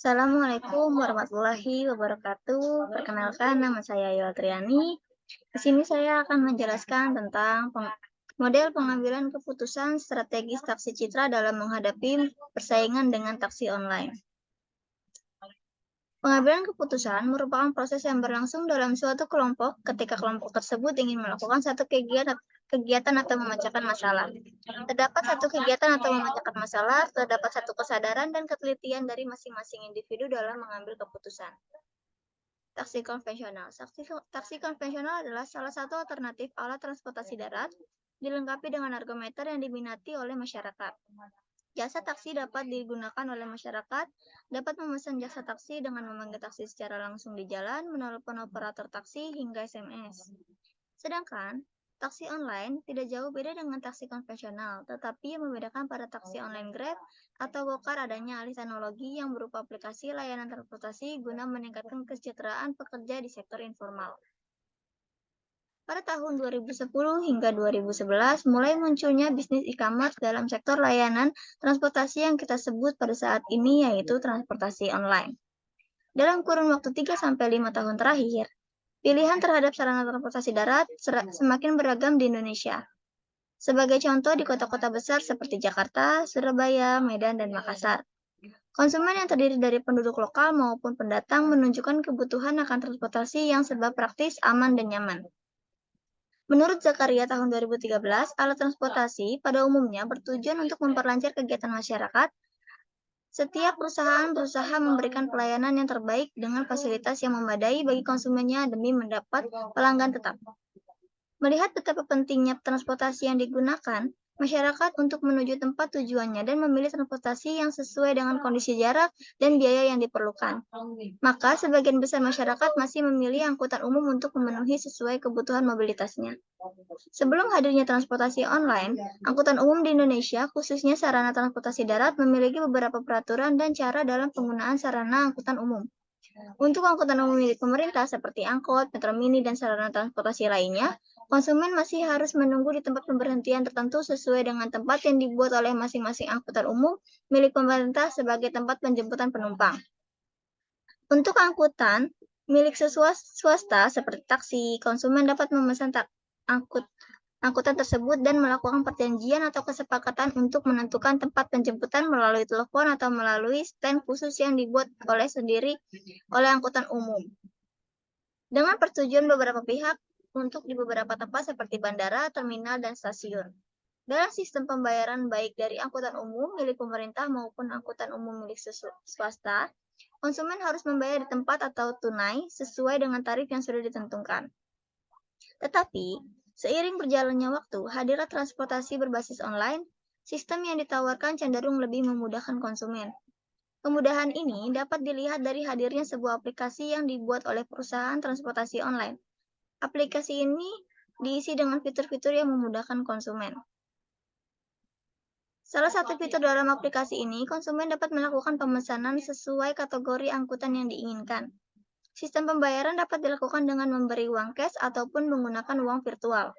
Assalamualaikum warahmatullahi wabarakatuh. Perkenalkan, nama saya Yultriani. Di sini saya akan menjelaskan tentang model pengambilan keputusan strategis taksi citra dalam menghadapi persaingan dengan taksi online. Pengambilan keputusan merupakan proses yang berlangsung dalam suatu kelompok ketika kelompok tersebut ingin melakukan satu kegiatan atau memecahkan masalah. Terdapat satu kegiatan atau memecahkan masalah, terdapat satu kesadaran dan ketelitian dari masing-masing individu dalam mengambil keputusan. Taksi konvensional. Taksi konvensional adalah salah satu alternatif alat transportasi darat, dilengkapi dengan argometer yang diminati oleh masyarakat. Jasa taksi dapat digunakan oleh masyarakat, dapat memesan jasa taksi dengan memanggil taksi secara langsung di jalan, menelepon operator taksi, hingga SMS. Sedangkan, taksi online tidak jauh beda dengan taksi konvensional, tetapi yang membedakan pada taksi online Grab atau Gokar adanya alih teknologi yang berupa aplikasi layanan transportasi guna meningkatkan kesejahteraan pekerja di sektor informal. Pada tahun 2010 hingga 2011, mulai munculnya bisnis e-commerce dalam sektor layanan transportasi yang kita sebut pada saat ini yaitu transportasi online. Dalam kurun waktu 3-5 tahun terakhir, pilihan terhadap sarana transportasi darat semakin beragam di Indonesia. Sebagai contoh di kota-kota besar seperti Jakarta, Surabaya, Medan, dan Makassar. Konsumen yang terdiri dari penduduk lokal maupun pendatang menunjukkan kebutuhan akan transportasi yang serba praktis, aman, dan nyaman. Menurut Zakaria tahun 2013, alat transportasi pada umumnya bertujuan untuk memperlancar kegiatan masyarakat. Setiap perusahaan berusaha memberikan pelayanan yang terbaik dengan fasilitas yang memadai bagi konsumennya demi mendapat pelanggan tetap. Melihat betapa pentingnya transportasi yang digunakan, masyarakat untuk menuju tempat tujuannya dan memilih transportasi yang sesuai dengan kondisi jarak dan biaya yang diperlukan. Maka, sebagian besar masyarakat masih memilih angkutan umum untuk memenuhi sesuai kebutuhan mobilitasnya. Sebelum hadirnya transportasi online, angkutan umum di Indonesia, khususnya sarana transportasi darat, memiliki beberapa peraturan dan cara dalam penggunaan sarana angkutan umum. Untuk angkutan umum milik pemerintah seperti angkot, metro mini, dan sarana transportasi lainnya, konsumen masih harus menunggu di tempat pemberhentian tertentu sesuai dengan tempat yang dibuat oleh masing-masing angkutan umum milik pemerintah sebagai tempat penjemputan penumpang. Untuk angkutan milik swasta seperti taksi, konsumen dapat memesan angkutan tersebut dan melakukan perjanjian atau kesepakatan untuk menentukan tempat penjemputan melalui telepon atau melalui stand khusus yang dibuat oleh angkutan umum. Dengan persetujuan beberapa pihak untuk di beberapa tempat seperti bandara, terminal, dan stasiun. Dalam sistem pembayaran baik dari angkutan umum milik pemerintah maupun angkutan umum milik swasta, konsumen harus membayar di tempat atau tunai sesuai dengan tarif yang sudah ditentukan. Tetapi, seiring berjalannya waktu, hadirlah transportasi berbasis online, sistem yang ditawarkan cenderung lebih memudahkan konsumen. Kemudahan ini dapat dilihat dari hadirnya sebuah aplikasi yang dibuat oleh perusahaan transportasi online. Aplikasi ini diisi dengan fitur-fitur yang memudahkan konsumen. Salah satu fitur dalam aplikasi ini, konsumen dapat melakukan pemesanan sesuai kategori angkutan yang diinginkan. Sistem pembayaran dapat dilakukan dengan memberi uang cash ataupun menggunakan uang virtual.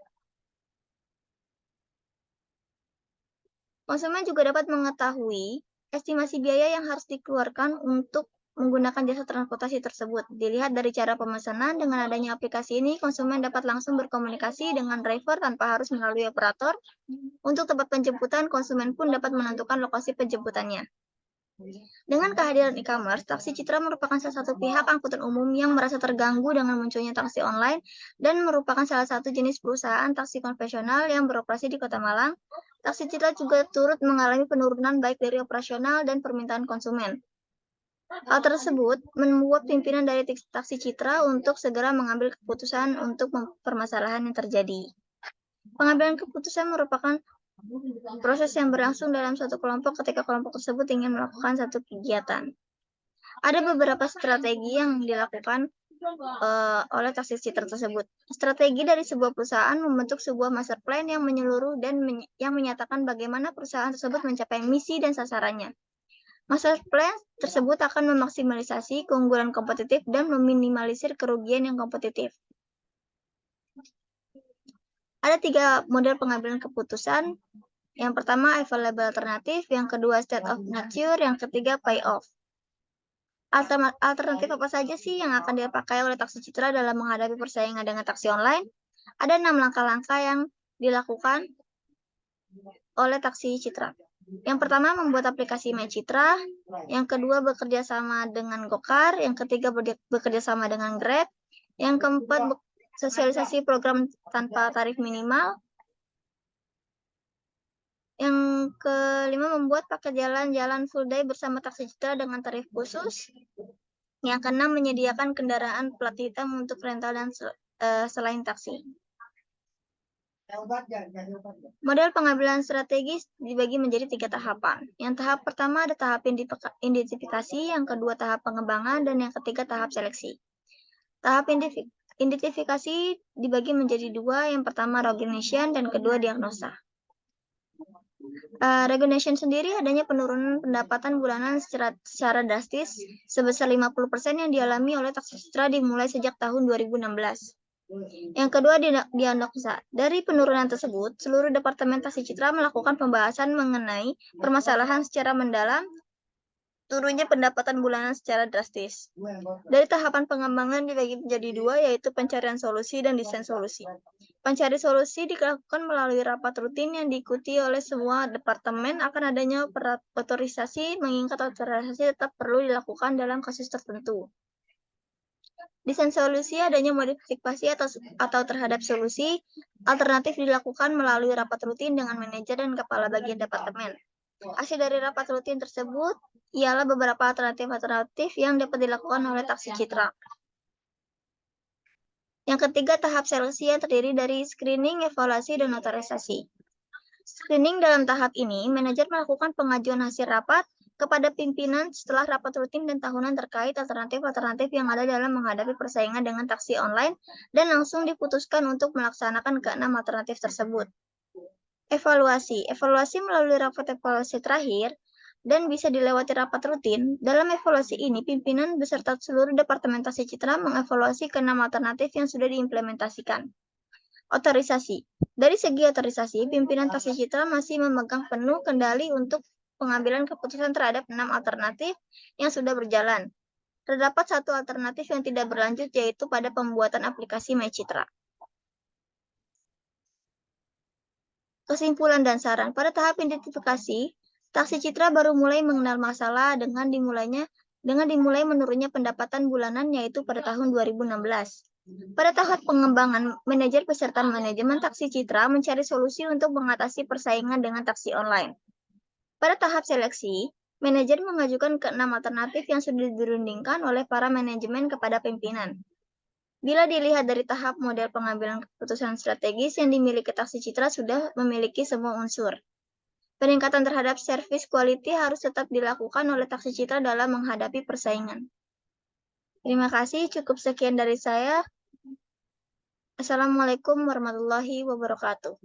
Konsumen juga dapat mengetahui estimasi biaya yang harus dikeluarkan untuk menggunakan jasa transportasi tersebut. Dilihat dari cara pemesanan, dengan adanya aplikasi ini, konsumen dapat langsung berkomunikasi dengan driver tanpa harus melalui operator. Untuk tempat penjemputan, konsumen pun dapat menentukan lokasi penjemputannya. Dengan kehadiran e-commerce, Taksi Citra merupakan salah satu pihak angkutan umum yang merasa terganggu dengan munculnya taksi online dan merupakan salah satu jenis perusahaan taksi konvensional yang beroperasi di Kota Malang. Taksi Citra juga turut mengalami penurunan baik dari operasional dan permintaan konsumen. Hal tersebut membuat pimpinan dari Taksi Citra untuk segera mengambil keputusan untuk permasalahan yang terjadi. Pengambilan keputusan merupakan proses yang berlangsung dalam suatu kelompok ketika kelompok tersebut ingin melakukan satu kegiatan. Ada beberapa strategi yang dilakukan oleh taksi citra tersebut. Strategi dari sebuah perusahaan membentuk sebuah master plan yang menyeluruh dan yang menyatakan bagaimana perusahaan tersebut mencapai misi dan sasarannya. Master plan tersebut akan memaksimalisasi keunggulan kompetitif dan meminimalisir kerugian yang kompetitif. Ada 3 model pengambilan keputusan. Yang pertama, available alternatif, yang kedua, state of nature, yang ketiga, payoff. Alternatif apa saja sih yang akan dipakai oleh taksi citra dalam menghadapi persaingan dengan taksi online? Ada 6 langkah-langkah yang dilakukan oleh taksi citra. Yang pertama, membuat aplikasi My Citra. Yang kedua, bekerja sama dengan Gokar. Yang ketiga, bekerja sama dengan Grab. Yang keempat, sosialisasi program tanpa tarif minimal. Yang kelima, membuat paket jalan-jalan full day bersama taksi citra dengan tarif khusus. Yang keenam, menyediakan kendaraan plat hitam untuk rental dan selain taksi. Model pengambilan strategis dibagi menjadi 3 tahapan. Yang tahap pertama ada tahap identifikasi, yang kedua tahap pengembangan, dan yang ketiga tahap seleksi. Tahap identifikasi dibagi menjadi 2, yang pertama recognition dan kedua diagnosa. Recognition sendiri adanya penurunan pendapatan bulanan secara drastis sebesar 50% yang dialami oleh taksi citra dimulai sejak tahun 2016. Yang kedua, diagnosa. Dari penurunan tersebut, seluruh Departemen Taksi Citra melakukan pembahasan mengenai permasalahan secara mendalam, turunnya pendapatan bulanan secara drastis. Dari tahapan pengembangan dibagi menjadi 2, yaitu pencarian solusi dan desain solusi. Pencari solusi dilakukan melalui rapat rutin yang diikuti oleh semua departemen akan adanya otorisasi, mengingat otorisasi tetap perlu dilakukan dalam kasus tertentu. Desain solusi adanya modifikasi atau terhadap solusi alternatif dilakukan melalui rapat rutin dengan manajer dan kepala bagian departemen. Hasil dari rapat rutin tersebut ialah beberapa alternatif yang dapat dilakukan oleh taksi citra. Yang ketiga, tahap seleksi yang terdiri dari screening, evaluasi, dan otorisasi. Screening dalam tahap ini, manajer melakukan pengajuan hasil rapat kepada pimpinan setelah rapat rutin dan tahunan terkait alternatif-alternatif yang ada dalam menghadapi persaingan dengan taksi online dan langsung diputuskan untuk melaksanakan ke-6 alternatif tersebut. Evaluasi. Evaluasi melalui rapat evaluasi terakhir dan bisa dilewati rapat rutin. Dalam evaluasi ini, pimpinan beserta seluruh Departemen Taksi Citra mengevaluasi ke-6 alternatif yang sudah diimplementasikan. Otorisasi. Dari segi otorisasi, pimpinan Taksi Citra masih memegang penuh kendali untuk pengambilan keputusan terhadap 6 alternatif yang sudah berjalan. Terdapat 1 alternatif yang tidak berlanjut, yaitu pada pembuatan aplikasi My Citra. Kesimpulan dan saran. Pada tahap identifikasi, Taksi Citra baru mulai mengenal masalah dengan dimulai menurunnya pendapatan bulanan, yaitu pada tahun 2016. Pada tahap pengembangan, manajer beserta manajemen Taksi Citra mencari solusi untuk mengatasi persaingan dengan taksi online. Pada tahap seleksi, manajer mengajukan ke-6 alternatif yang sudah dirundingkan oleh para manajemen kepada pimpinan. Bila dilihat dari tahap model pengambilan keputusan strategis yang dimiliki Taksi Citra sudah memiliki semua unsur. Peningkatan terhadap service quality harus tetap dilakukan oleh Taksi Citra dalam menghadapi persaingan. Terima kasih, cukup sekian dari saya. Assalamualaikum warahmatullahi wabarakatuh.